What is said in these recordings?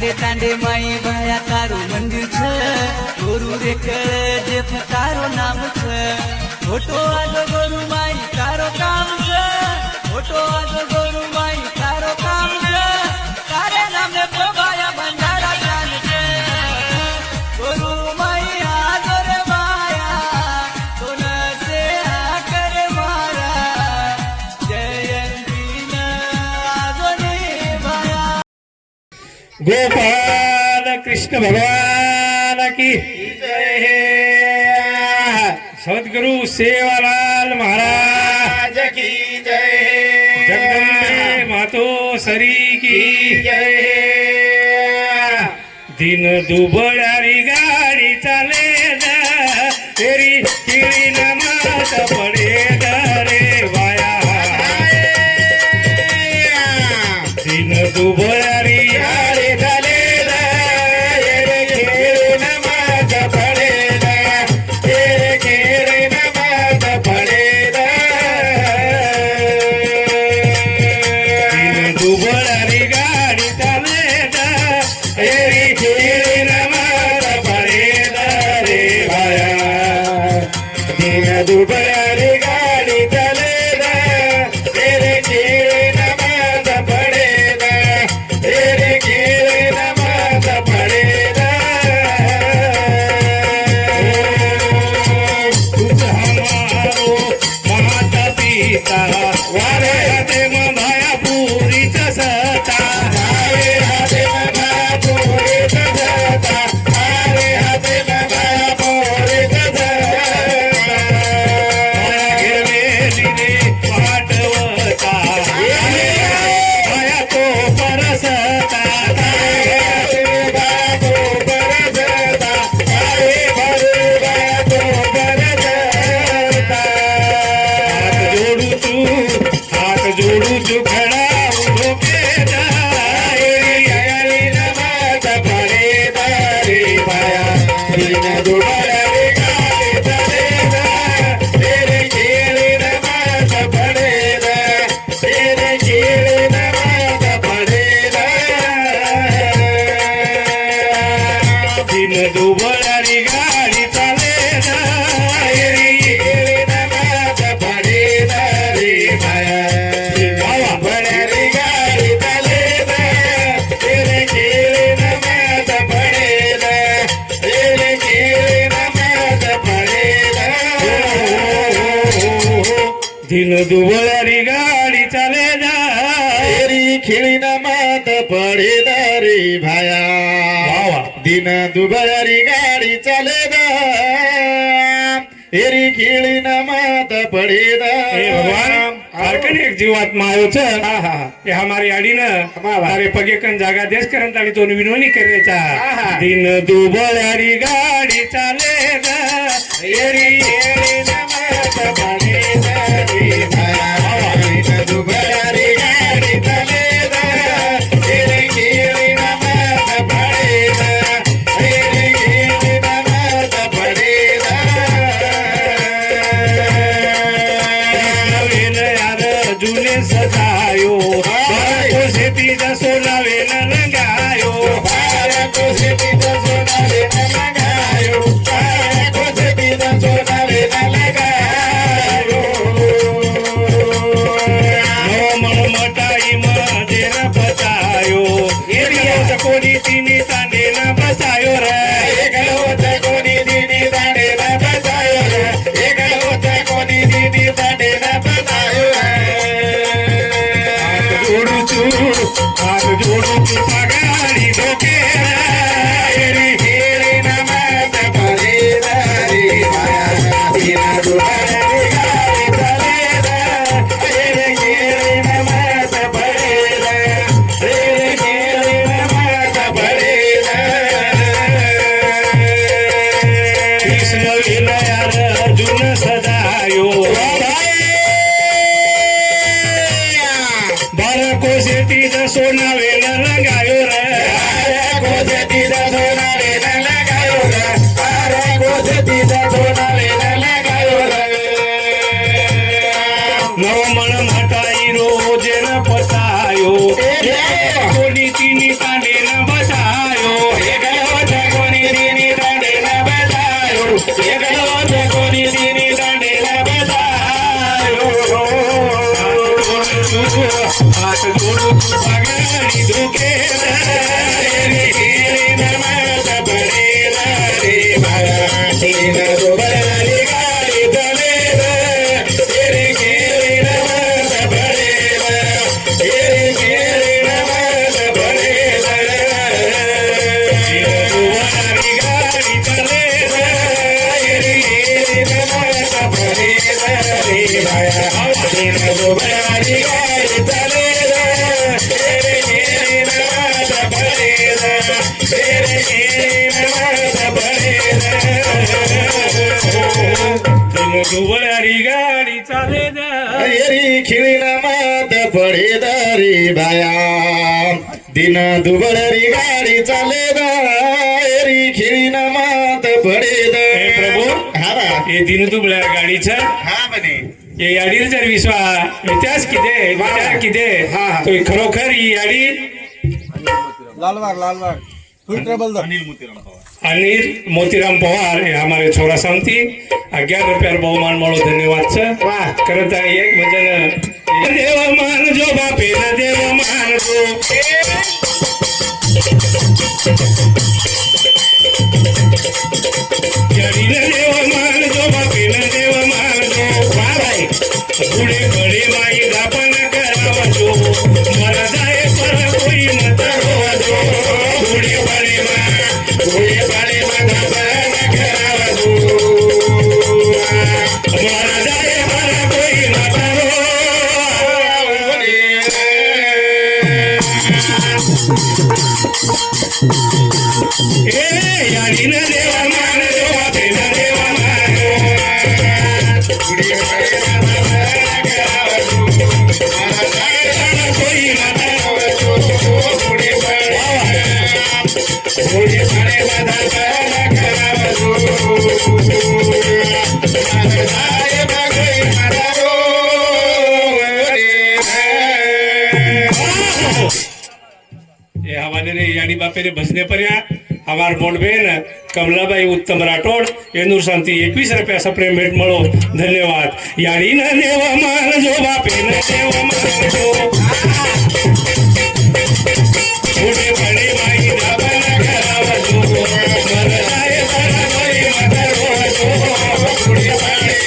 तांडे तांडे माई भाया तारो मंदिर छ गोरु रे कळे जे तारो नाम छ फोटो आलो गोरु माई तारो काम छ फोटो आलो गोरु माई तारो काम छ तारे नाम ने प्रभाया भंडारा जान छ गोरु माई आलो रे माया कोन से आकर मारा जयंती न आजोनी भाया गोपाल कृष्ण भगवान की जय। सद्गुरु सेवालाल महाराज की जय। जगदम्बे मातो सरी की जय। दिन दुबळ्यारी गाडी चाले जा तेरी किळी नमात पडे रे वाया दिन दुबळ्यारी गाडी चाले जा तेरी किळी नमात पडे तेरे किळी नमात पडे दिन दुबळ्यारी गाडी चाले जा तेरी किळी नमात पडे रे वाया दिन दुबळ्यारी गाडी चाले जा तेरे किळी नमात पडे तेरे किळी नमात पडे तुझ हमारो माता पिता वारे हाते माया पुरीच सता वारे हाते माया पुरीच सता वारे हाते माया पुरीच सता गेलेली रे पाठवता माया तो परसता हात जोडू तू खडा उभो केला नमाज पडे रे पाया दिन दुबळ्यारी गाडी चाले जा तेरे किळी नमाज पडे तेरे किळी नमाज पडे दिन दुबळ्यारी गाडी चाले जा तेरी किळी नमाज पडे रे पाया दुबळ्यारी गाडी चाले जा तेरे किळी नमाज पडे तेरे किळी नमाज पडे दिन दुबळ्यारी गाडी चाले जा तेरी खिळी नमात पडे रे भाया दिन दुबळ्यारी गाडी चाले तेरी खिळी नमात पडे हे भगवान हरकन एक जीवात्मा आयो छ ये हमारी आडी न हमारे पगे कन जागा देश करंत आणि तो विनवणी करायचा दिन दुबळ्यारी गाडी चाले जा येरी येरी नमात पडे रे भाया दिन दुबळ्यारी गाडी चाले तेरी खिळी नमात पडे तेरी खिळी नमात पडे नवीन यार जुने सजायो तो शेती जसो नवीन रंगायो भारत शेतीचा सोनारे न लगायो भारत शेतीचा सोनारे न लगायो नो मन मटाई मध्ये न बचायो एरिया कोणी तिने तांडे न बचायो रे एक होत कोणी दिनी दाडे न बचायो एक होत कोणी दिनी दाडे न बचायो हात जोडू तू पगारी डोके तेरी खिळी नमात पडे रे भाया दिन दुबळ्यारी गाडी चाले तेरी खिळी नमात पडे तेरी खिळी नमात पडे कृष्ण विलयार अर्जुन सजायो बाळको शेतीच सोनावे न रंगायो रे शेतीचा सोनारे न लगायो शेतीचा सोनारे न लगायो नवमन मटाई रोज न पसायो कोणी तिनी कांडे न बसा सुखेला रे खेळीन मात पडेला रे बाया दिन दुबळारी गाडी चालेला रे खेळीन मात पडेला रे खेळीन मात पडेला दिन दुबळारी गाडी चालेला रे खेळीन मात पडेला रे बाया दिन दुबळारी गाडी चालेला रे खेळीन मात पडेला रे खेळीन मात पडेला दुबळ्यारी गाडी चाले री खिळीन मात पडेला रे बाया दिन दुबळरी गाडी चाले री खिळीन मात पडेला प्रभू हा बा हे दिन दुबळ्या गाडीचं हा बने हे याडीर जर विश्वा इतिहास किती विचार किती हा. तो खरोखर ही याडी लालबाग फुल ट्रेबल अनिल मोतीराम पवार हे हमारे छोरा सांगती 11 बहुमान म्हणून धन्यवाद वाह. करत आहे एक भजन देव मान जो बापेन देव मान जो याडीन देव मान जो बापेन देव मान जो वाह भाई पुढे बडे माई दापन करावा जो मला जाय पर कोई मत रोवा जो पुढे बळे मा दाबन करावा तू मला जाय पर कोई मत ए याडीन देव मान जो बापेन देव मान जो पुढे बळे मा दाबन करावा तू मला जाय कोई मत पुढे बळे मा दाबन करावा तू मला जाय कोई मारो ये हमारे रे यानी बापे रे भजने पर्या हमार मोडबेन कमलाबाई उत्तम राठोड येनूर शांती 21 रुपयाचा प्रेम भेट मळो धन्यवाद याडी न देव मान जो बापे न देव मान जो पुढे बडे माई दाबन करावा जो मन जाय बरा कोई मत रोवा जो पुढे बळे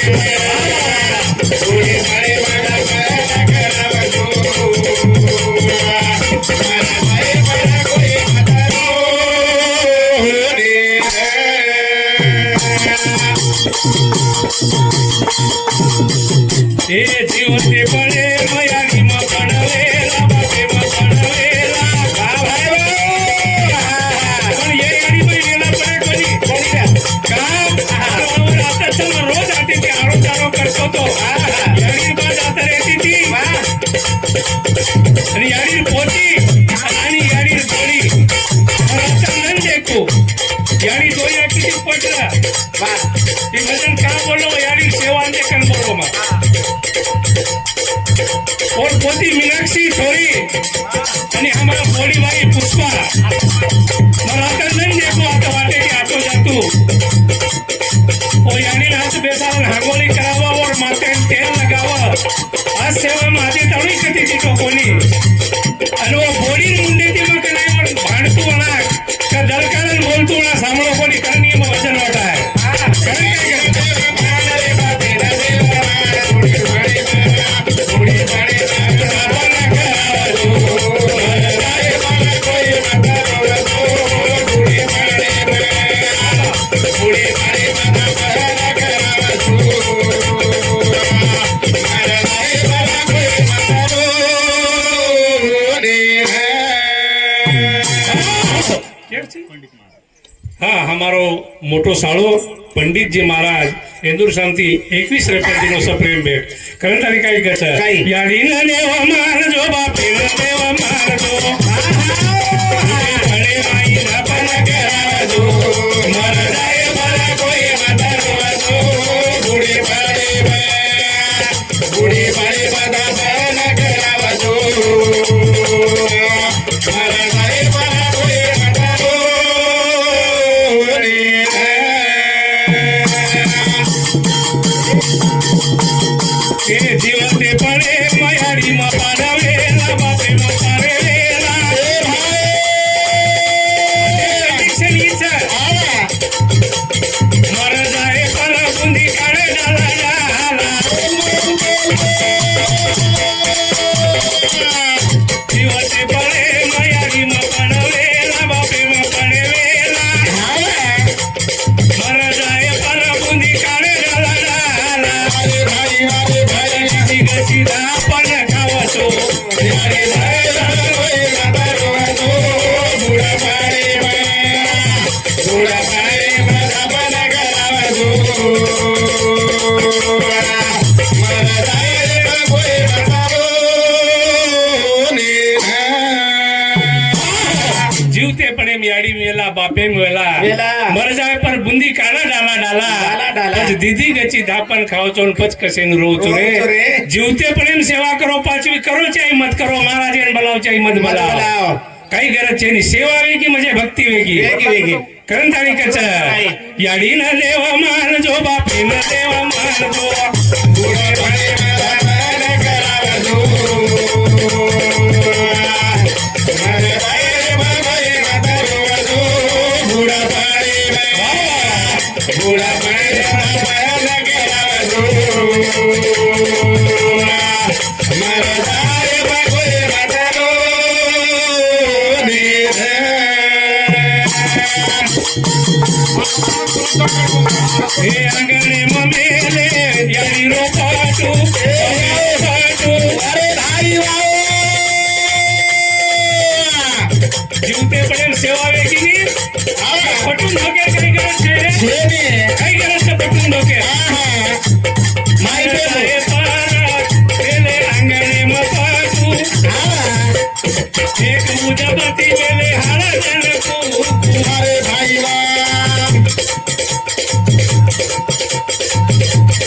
मा दाबन करावा तू मला जाय कोई मारो हे जीवते बळे मयानी म बनवेला बापे म बनवेला का भाई पण ये यानी गेला पडे कोणी का आता चल रोज आते ते आरो करतो तो यानी बाज आता रेती ती आणि यानी पोती आणि यानी गोळी आता नन देखो यानी दोया किती पटला ते भजन का बोललो यानी सेवा देखन बोललो मा और पोती मीनाक्षी छोरी आणि हमारा बोली भाई पुष्पा मला आता नाही देखो आता वाटे की आतो जातू और यानी हाथ बेसार हागोली करावा और माथे तेल लगावा आज सेवा माझी तळी कधी तो कोणी आणि वो बोली मुंडे ती मग नाही और भांडतू मला का दलकारण बोलतू ना सांभळो कोणी करणी मग वचन वाटा आहे कारण काय हाँ हमारो मोटो साळो पंडितजी महाराज इंदूर शांती 21 रुपया प्रेम भेट कारण तारी काही कस याडी न देव मान जो बापे न देव मान जो बडे माई दापन करावा जो मन जाय मला कोई मत रोवा जो बुढे बळे मा दाबन करावा तू मला जाय मला कोई मारो हे जीवते पडे मयाडी म पाडवेला बापे म पारेला जीवते पड़े याड़ी मेला बापे मेला मेला। मर जाए पर बुंदी काला डाला डाला डाला डाला। पछ दीदी गची धापन खाओ चोन पच कसे रोच रोच रे रे। जीवते पड़े सेवा करो पाचवी करो चाहे मत करो महाराज ने बोलाव चाहे मत बोलाव बोलाव. काही गरज छे नहीं सेवा वेगी म्हणजे भक्ती वेगी वेगी. करंताळी कच याडी न देव मान जो बापे न देव मान जो पुढे पाणी मला करावं जो. मरे बाई बाई म्हातारो जो. पुढे पाणी पुढे पाणी मला करावं जो. मरे बाई बाई म्हातारो हे अंगणे ममेले याडी रो पाटू पाटू अरे भाई जीवते पडेल सेवा वेगी पटून डोक्यात काही गरज छे काही गरज पटून डोक्यात माय पारा केले अंगणे मपाटू एक उजाबती केले हाडा जनकू अरे भाई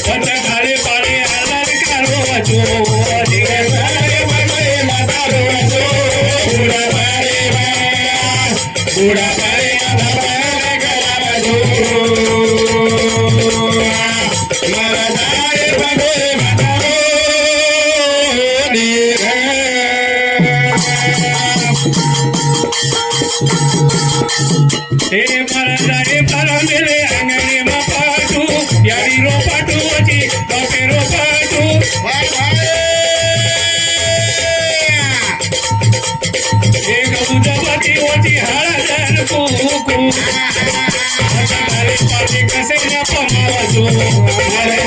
वचा घाले पाळे आलार कारो वाचो पुढे पाणी म्हातारो जो. पुढे पाणी पुढे पाणी मला करावं जो. मला जाय बाई म्हातारो हे मरदारे परमेले अंगणे मपाटू याडी रो पाटू वची बापे रो पाटू एक उजाबती वची हाडा जनकू वचा घाले पाळे कसे न पमावजो अरे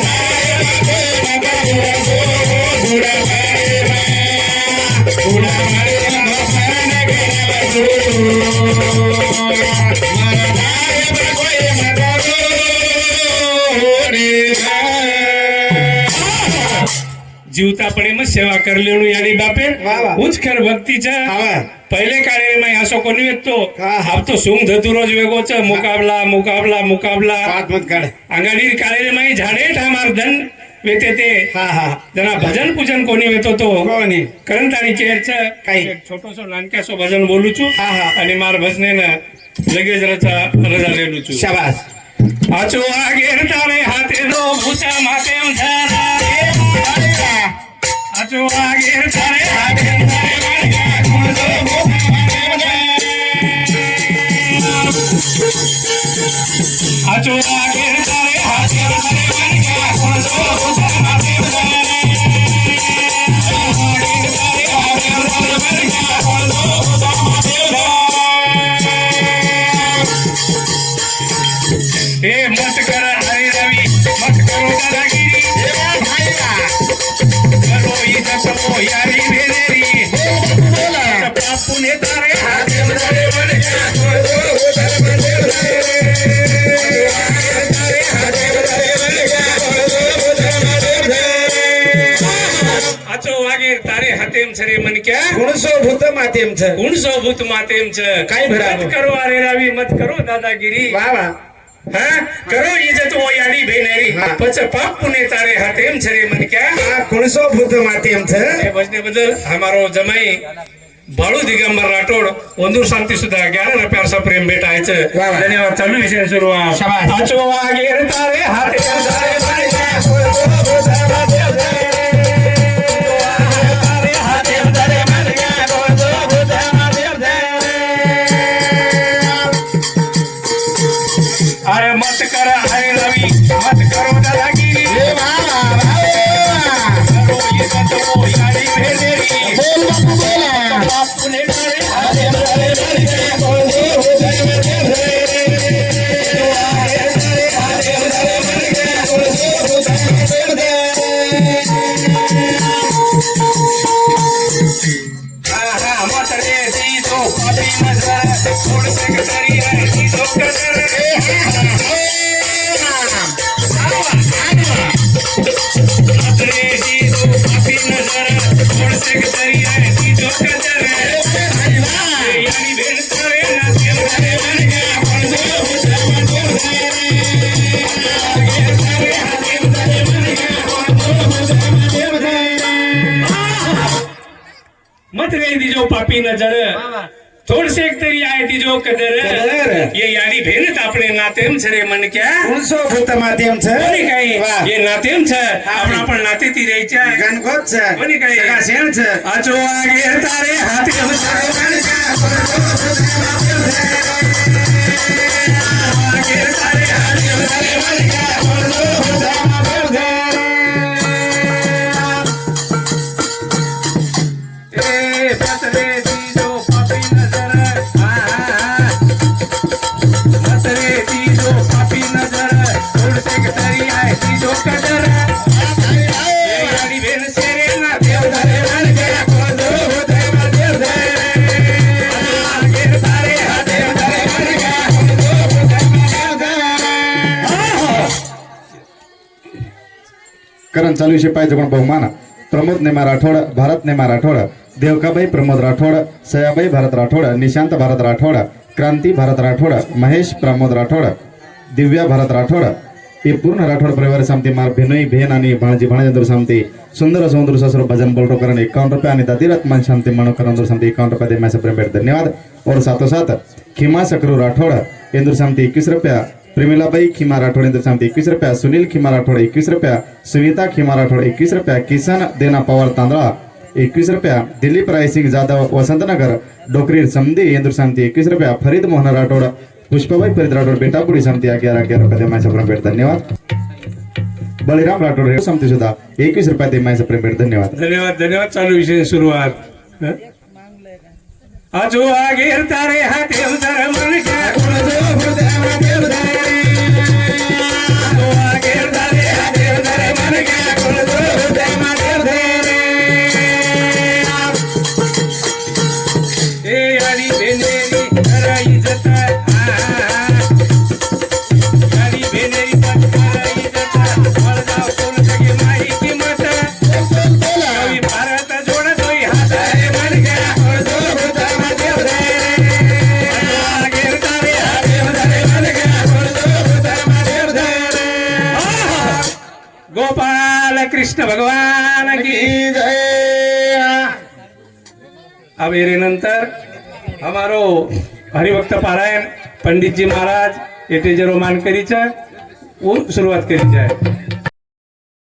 पुढे जीवता पडे मग सेवा करलेलो याडी बापे वा वा. उच खर भक्तीच्या वा. पहिले काळे माई असो कोणी वेचतो हा, हा. अब तो सोंग धतुरोज वेगोच मुकाबला मुकाबला मुकाबला मत काढ. अंगाडी काळे माई झाडे ठामार धन वेते ते हा हा जना भजन पूजन कोणी वेतो तो कोणी करंताळी चेरच काही. छोटोसो नानक्यासो भजन बोलू छू हा, हा. आणि मार भजने लगेच रजा लेलू छू शाबास. आचो आगेर तारे हाते रो भूता माते आचो आगेर तारे हाते आचो आगेर तारे हाते हे मत कर हरे रवि मत करो दादागिरी करो इज्जत हो यारी भेरेरी बापू ने तारे हाथे तारे बन आचो वागे तारे हातेम छरे मन क्या भूत मातेमच गुण सोबूत मातेम छ काय भरावं? मत करो अरे रवि मत करो दादागिरी वा वा हाँ करो इज्जत वो यारी भेनेरी हाँ. पच पाप पुणे तारे हातेम छरे मन क्या कुणसो भूत मातेमच हे भजने बदल हमारो जमाई बाळू दिगंबर राठोड वंदूर शांती सुद्धा 11 रुपयाचा प्रेम भेटायचं वा वा. धन्यवाद चालू विषय सुरुवात शाबास. आचो वागेर तारे हाते तारे अरे मत कर अरे रवि मत करो दादागिरी करो इज्जत वो यारी भेनेरी बाप पुणे तारे हाते नजर थोडसे एक तरी आहे ती जो कदर कदर. ये याडी भेनत आपले नातेम छरे मन क्या उंचो भूत माध्यमच कोणी काही वा. ये नातेम छ आपण नाते ती द्यायच्या गणगोतच कोणी काही सगळा शेणच आजो आगे तारे हात करण चालू विषय पाहिजे कोण बहुमान प्रमोद नेमा राठोड भारत नेमा राठोड देवकाबाई प्रमोद राठोड सयाबाई भारत राठोड निशांत भारत राठोड क्रांती भारत राठोड महेश प्रमोद राठोड दिव्या भारत राठोड हे पूर्ण राठोड परिवार सामती मार भेनोई भेन आणि भाणजी भाणजंदूर सामती सुंदर सौंदर्य ससुर भजन बोलतो करण 51 रुपये आणि दादीरथ मन शांती मनो करंदूर सामती 51 रुपये दे मैसे प्रेम भेट धन्यवाद और साथों साथ खिमा सकरू राठोड इंदूर सामती 21 रुपया प्रेमिलाबाई खिमा राठोड इंदूर सामती 21 रुपया सुनील खिमा राठोड 21 रुपया सुनीता खिमा राठोड 21 रुपया किसन देना पवार तांदळा 21 रुपया दिलीप रायसिंग जाधव वसंतनगर डोकरी समधी इंदूर सामती 21 रुपया फरीद मोहन राठोड पुष्पाबाई फरीद राठोड बेटापुरी सामती 11 रुपये दे मैसे प्रेम भेट धन्यवाद बळीराम राठोड सामती सुद्धा 21 रुपये दे मैसे प्रेम भेट धन्यवाद धन्यवाद धन्यवाद चालू विषय सुरुवात आजो आगे तारे हात उदर मन क्या गोपाल कृष्ण भगवान की अब एरे नंतर हमारो हरिभक्त पारायण पंडित जी महाराज एटे जे रोमान करीच सुरुवात करीच आहे.